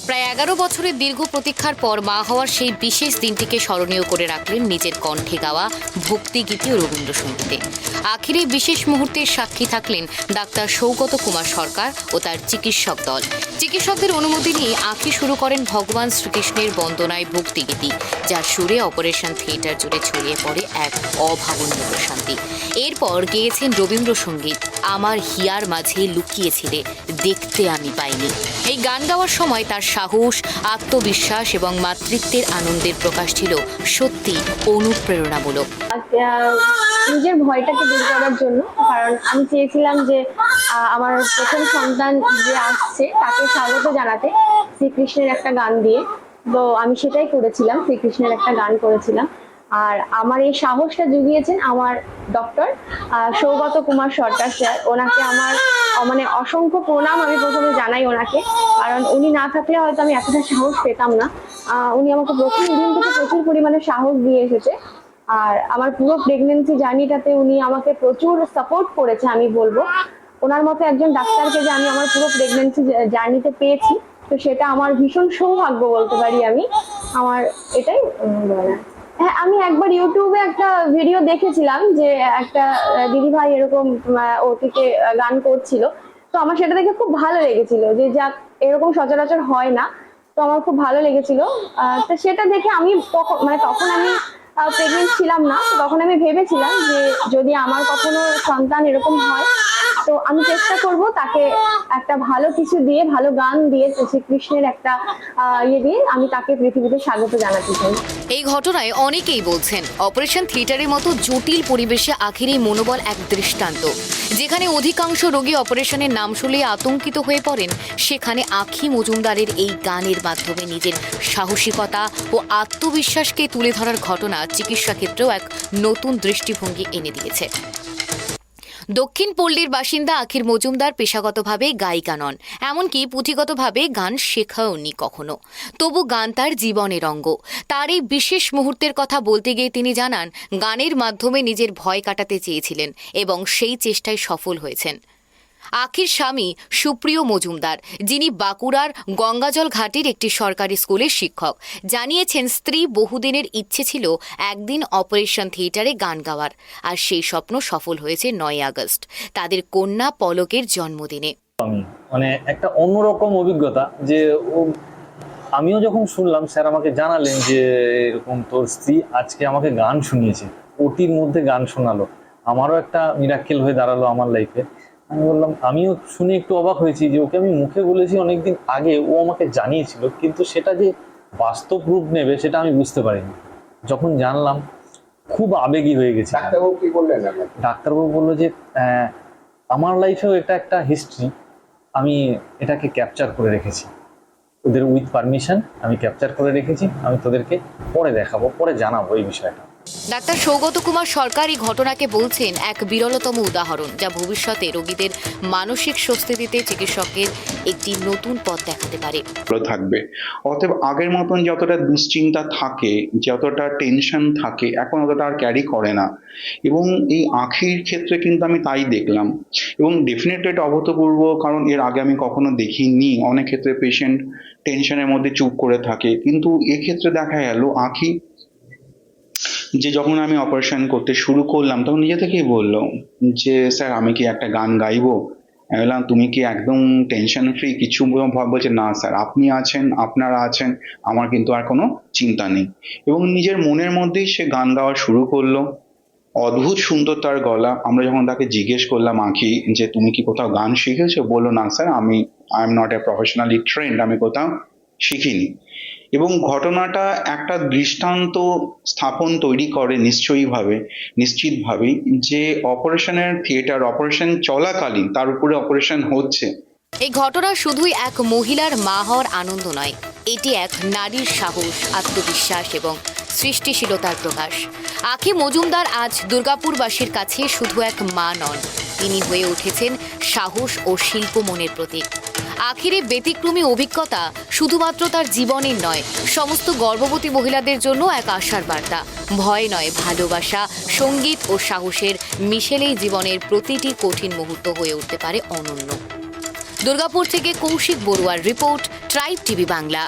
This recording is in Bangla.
প্রায় 11 বছরের দীর্ঘ প্রতীক্ষার পর মা হওয়ার সেই বিশেষ দিনটিকে স্মরণীয় করে রাখলেন নিজের কণ্ঠে গাওয়া ভক্তিগীতি ও রবীন্দ্রসঙ্গীতে। আখির এই বিশেষ মুহূর্তের সাক্ষী থাকলেন ডাক্তার সৌগত কুমার সরকার ও তার চিকিৎসক দল। চিকিৎসকদের অনুমতি নিয়ে আখি শুরু করেন ভগবান শ্রীকৃষ্ণের বন্দনায় ভক্তিগীতি, যার সুরে অপারেশন থিয়েটার জুড়ে ছড়িয়ে পড়ে এক অভাবনীয় প্রশান্তি। এরপর গেয়েছেন রবীন্দ্রসঙ্গীত আমার হিয়ার মাঝে লুকিয়েছিলে দেখতে আমি পাইনি। এই গান গাওয়ার সময় তার সাহস, আত্মবিশ্বাস এবং মাতৃত্বের আনন্দের প্রকাশ ছিল সত্যি অনুপ্রেরণামূলক। নিজের ভয়টাকে দূর করার জন্য, কারণ আমি চেয়েছিলাম যে আমার প্রথম সন্তান যে আসছে তাকে স্বাগত জানাতে শ্রীকৃষ্ণের একটা গান দিয়ে। তো আমি সেটাই করেছিলাম, শ্রীকৃষ্ণের একটা গান করেছিলাম। আর আমার এই সাহসটা জুগিয়েছেন আমার ডক্টর সৌগত কুমার সরকার স্যার। ওনাকে আমার অসংখ্য প্রণাম আমি প্রথমে জানাই ওনাকে, কারণ উনি না থাকলে হয়তো আমি এতটা সাহস পেতাম না। উনি আমাকে প্রথম দিন থেকে প্রচুর পরিমাণে সাহস দিয়ে এসেছে। আর আমার পুরো প্রেগনেন্সি জার্নিটাতে উনি আমাকে প্রচুর সাপোর্ট করেছে। আমি বলবো ওনার মতো একজন ডাক্তারকে যে আমি আমার পুরো প্রেগনেন্সি জার্নিতে পেয়েছি, তো সেটা আমার ভীষণ সৌভাগ্য বলতে পারি আমি। আমার এটাই বলা। হ্যাঁ, আমি একবার ইউটিউবে একটা ভিডিও দেখেছিলাম যে একটা দিদিভাই এরকম ওটিকে গান করছিল। তো আমার সেটা দেখে খুব ভালো লেগেছিল যে যাক, এরকম সচরাচর হয় না। তো আমার খুব ভালো লেগেছিল। তো সেটা দেখে আমি তখন আমি প্রেগনেন্ট ছিলাম না। তখন আমি ভেবেছিলাম যে যদি আমার কখনো সন্তান এরকম হয়, তো আমি চেষ্টা করব তাকে একটা ভালো কিছু দিয়ে, ভালো গান দিয়ে, শ্রীকৃষ্ণের একটা দিয়ে আমি তাকে পৃথিবীতে স্বাগত জানাতে চাই। এই ঘটনায় অনেকেই বলছেন অপারেশন থিয়েটারের মতো জটিল পরিবেশে আখির এই মনোবল এক দৃষ্টান্ত। যেখানে অধিকাংশ রোগী অপারেশনের নাম শুনলে আতঙ্কিত হয়ে পড়েন, সেখানে আখি মজুমদারের এই গানের মাধ্যমে নিজের সাহসিকতা ও আত্মবিশ্বাসকে তুলে ধরার ঘটনা চিকিৎসা ক্ষেত্রেও এক নতুন দৃষ্টিভঙ্গি এনে দিয়েছে। দক্ষিণ পল্লীর বাসিন্দা আখির মজুমদার পেশাগতভাবে গায়িকা নন, এমনকি পুঁথিগতভাবে গান শেখাওনি কখনো। তবু গান তার জীবনের অঙ্গ। তার এই বিশেষ মুহূর্তের কথা বলতে গিয়ে তিনি জানান, গানের মাধ্যমে নিজের ভয় কাটাতে চেয়েছিলেন এবং সেই চেষ্টায় সফল হয়েছেন। আখির স্বামী সুপ্রিয় মজুমদার, যিনি বাঁকুড়ার গঙ্গাজল ঘাটের একটি সরকারি স্কুলের শিক্ষক, জানিয়েছেন স্ত্রী বহুদিনের ইচ্ছে ছিল একদিন অপারেশন থিয়েটারে গান গাওয়ার, আর সেই স্বপ্ন সফল হয়েছে 9 আগস্ট তাদের কন্যা পলকের জন্মদিনে। আমি একটা অন্যরকম অভিজ্ঞতা যে আমিও যখন শুনলাম, স্যার আমাকে জানালেন যে এরকম তোর স্ত্রী আজকে আমাকে গান শুনিয়েছে, ওটির মধ্যে গান শোনালো। আমারও একটা মিরাক্কেল হয়ে দাঁড়ালো আমার লাইফে। আমি বললাম, আমিও শুনে একটু অবাক হয়েছি যে ওকে আমি মুখে বলেছি অনেকদিন আগে, ও আমাকে জানিয়েছিল, কিন্তু সেটা যে বাস্তব রূপ নেবে সেটা আমি বুঝতে পারিনি। যখন জানলাম খুব আবেগী হয়ে গেছে। ডাক্তারবাবু কি বললেন? ডাক্তারবাবু বললো যে আমার লাইফেও এটা একটা হিস্ট্রি, আমি এটাকে ক্যাপচার করে রেখেছি, ওদের উইথ পারমিশন আমি ক্যাপচার করে রেখেছি, আমি তোদেরকে পরে দেখাবো, পরে জানাবো এই বিষয়টা। ডাক্তার সৌগত কুমার সরকার এই ঘটনাকে বলছেন এক বিরলতম উদাহরণ, যা ভবিষ্যতে রোগীদের মানসিক স্বস্তি দিতে চিকিৎসকের একটি নতুন পথ দেখাতে পারে। থাকবে অতএব আগের মতন যতটা দুশ্চিন্তা থাকে, যতটা টেনশন থাকে, এখন অতটা আর ক্যারি করে না। এবং এই আখির ক্ষেত্রে কিন্তু আমি তাই দেখলাম, এবং ডেফিনেটলি এটা অভূতপূর্ব, কারণ এর আগে আমি কখনো দেখিনি। অনেক ক্ষেত্রে পেশেন্ট টেনশনের মধ্যে চুপ করে থাকে, কিন্তু এক্ষেত্রে দেখা গেল আখি যে যখন আমি অপারেশন করতে শুরু করলাম তখন নিজে থেকেই বললো যে স্যার আমি কি একটা গান গাইবো। আমি বললাম তুমি কি একদম টেনশন ফ্রি, কিছু বলছে না স্যার, আপনি আছেন, আপনারা আছেন, আমার কিন্তু আর কোনো চিন্তা নেই। এবং নিজের মনের মধ্যেই সে গান গাওয়া শুরু করলো। অদ্ভুত সুন্দর তার গলা। আমরা যখন তাকে জিজ্ঞেস করলাম আঁখি যে তুমি কি কোথাও গান শিখেছো, বললো না sir, I am not a professionally trend, আমি কোথাও শিখিনি। এবং ঘটনাটা একটা দৃষ্টান্ত স্থাপন তৈরি করে নিশ্চিতভাবেই যে অপারেশনের থিয়েটার, অপারেশন চলাকালীন তার উপরে অপারেশন হচ্ছে। এই ঘটনা শুধুই এক মহিলার মা হওয়ার আনন্দ নয়, এটি এক নারীর সাহস, আত্মবিশ্বাস এবং সৃষ্টিশীলতার প্রকাশ। আখি মজুমদার আজ দুর্গাপুরবাসীর কাছে শুধু এক মা নন, তিনি হয়ে উঠেছেন সাহস ও শিল্প মনের প্রতীক। আখির এই ব্যতিক্রমী অভিজ্ঞতা শুধুমাত্র তার জীবনের নয়, সমস্ত গর্ভবতী মহিলাদের জন্য এক আশার বার্তা। ভয় নয়, ভালোবাসা, সঙ্গীত ও সাহসের মিশেলেই জীবনের প্রতিটি কঠিন মুহূর্ত হয়ে উঠতে পারে অনন্য। দুর্গাপুর থেকে কৌশিক বড়ুয়ার রিপোর্ট, ট্রাইব টিভি বাংলা।